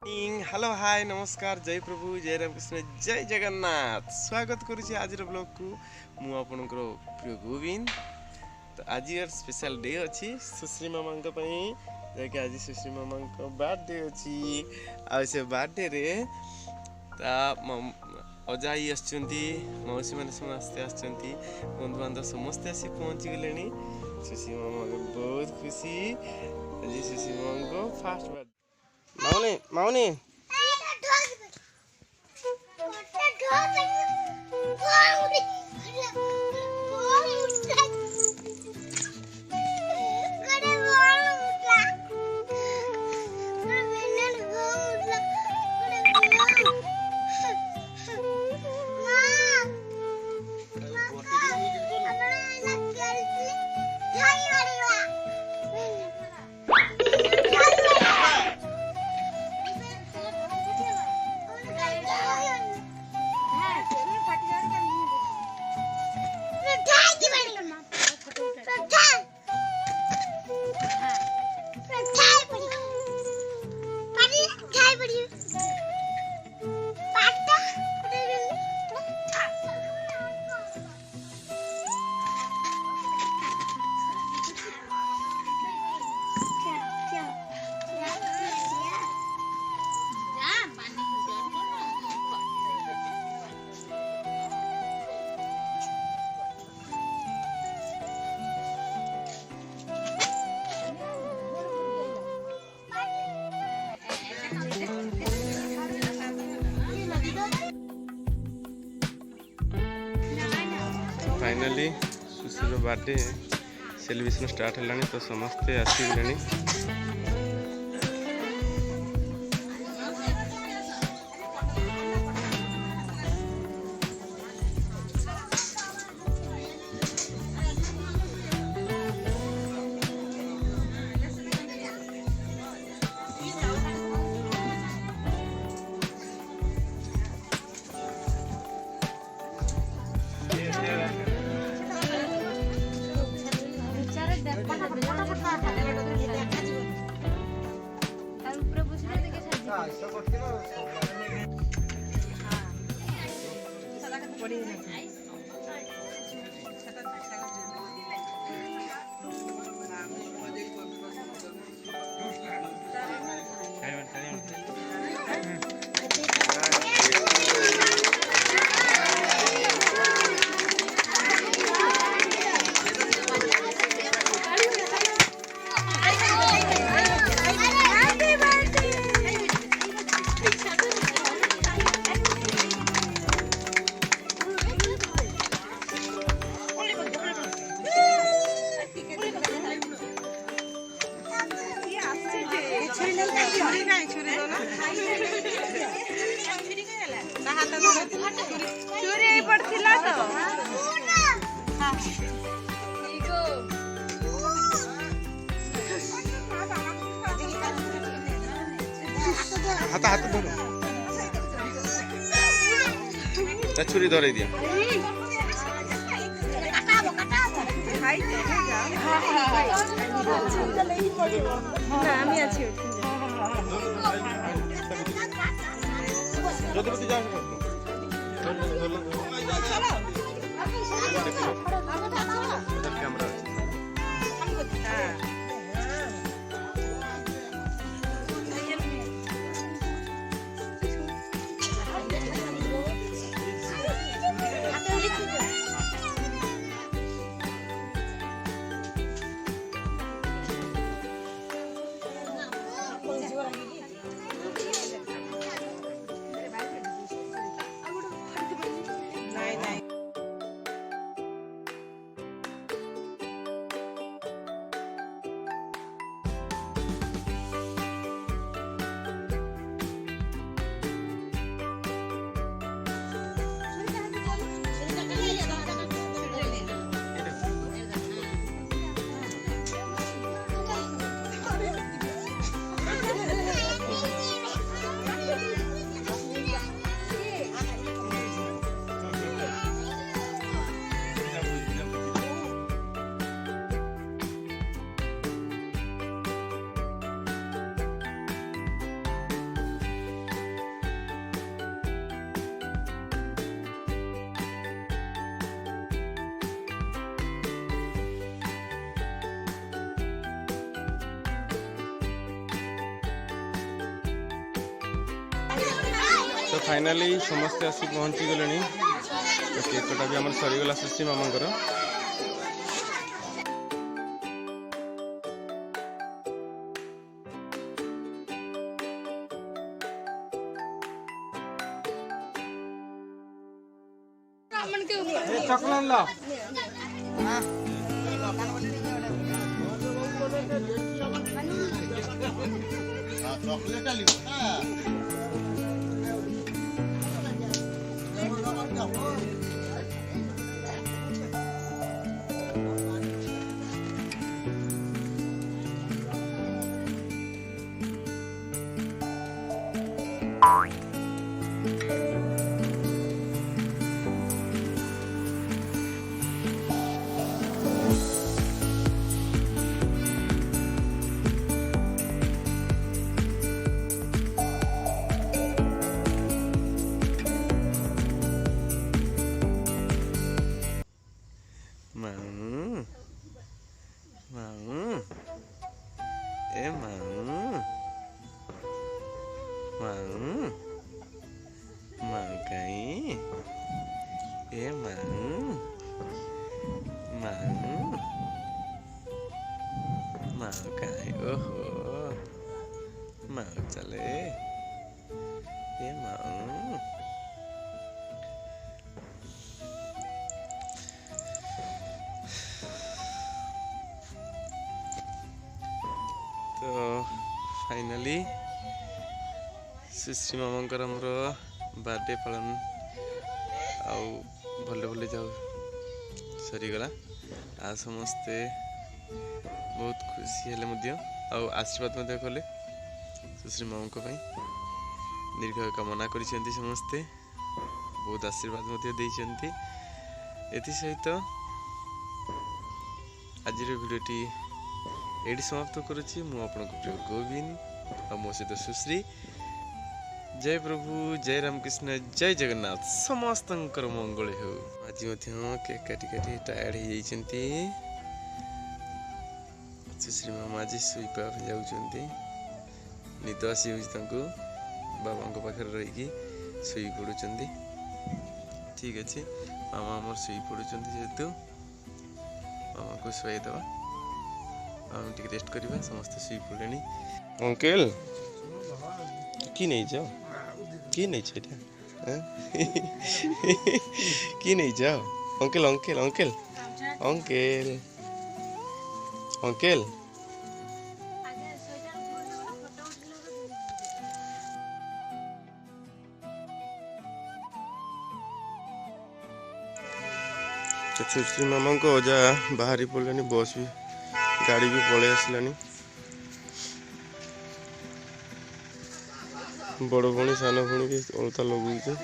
Hello hi नमस्कार जय प्रभु जय रामकृष्ण जय जगन्नाथ स्वागत करुच्ची आज ब्लॉग को मु आपणकर प्रिय गोविंद। तो आज यार स्पेशल डे अच्छी सुश्री मामा जैक आज सुश्री मामा बर्थडे अच्छी आ से बर्थडे रे अजाई मौसी मैंने समस्ते बंधु बांधव समस्ते आसी पहुँची गले। सुश्री मामा को बहुत खुशी आज सुश्री मामा को fast birthday Mouni Mouni finally सुशील बर्थडे सेलिब्रेशन स्टार्ट है तो समस्ते आसगले। हाथ हाथ धर छुरी धरे दिया फाइनाली समस्ते आसी पहुँची गले। तो केक कटा भी आम सरीगला सुश्री मामांकर। चॉकलेट ला ओहो माँ चले ये माँ। तो फाइनली सुश्री मामांकर मोर बर्थडे पालन आउ भले भले जाऊ सरीगला। आ समस्ते बहुत खुशी हेले आशीर्वाद कले सुश्री मामा दीर्घ कामना कर समस्ते बहुत आशीर्वाद देइछन्ति। एथि सहित आज भिडियोटी एटी समाप्त करुच्ची। मु आपनको प्रिय गोविंद और मो सहित सुश्री। जय प्रभु, जय रामकृष्ण, जय जगन्नाथ, समस्त मंगल हो। आज केक काटी काटी टायर्ड हो जाइछन्ति। सुश्री मामा आज शुईपा जाउछन्ति। निद आसी होइछि बाबा पाखे रही शुई पड़ुछन्ति। ठीक अच्छे मामा आमर शुई पड़ुछन्ति जेहेतु मामा को शुआईदवा आम टिके रेस्ट करवा। समस्त शुई पड़े। अंकल कि नहीं जाओ कि नहीं कि नहीं जाओ uncle uncle uncle uncle uncle सुश्री मामा को ओजा बाहरी पड़े। बस भी गाड़ी भी पलि आसलानी। बड़ भणी सान भणी के अलता लगुचे।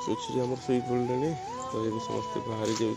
सुश्री आमर शुई पड़े। तो ये समस्ते बाहरी जाऊँ।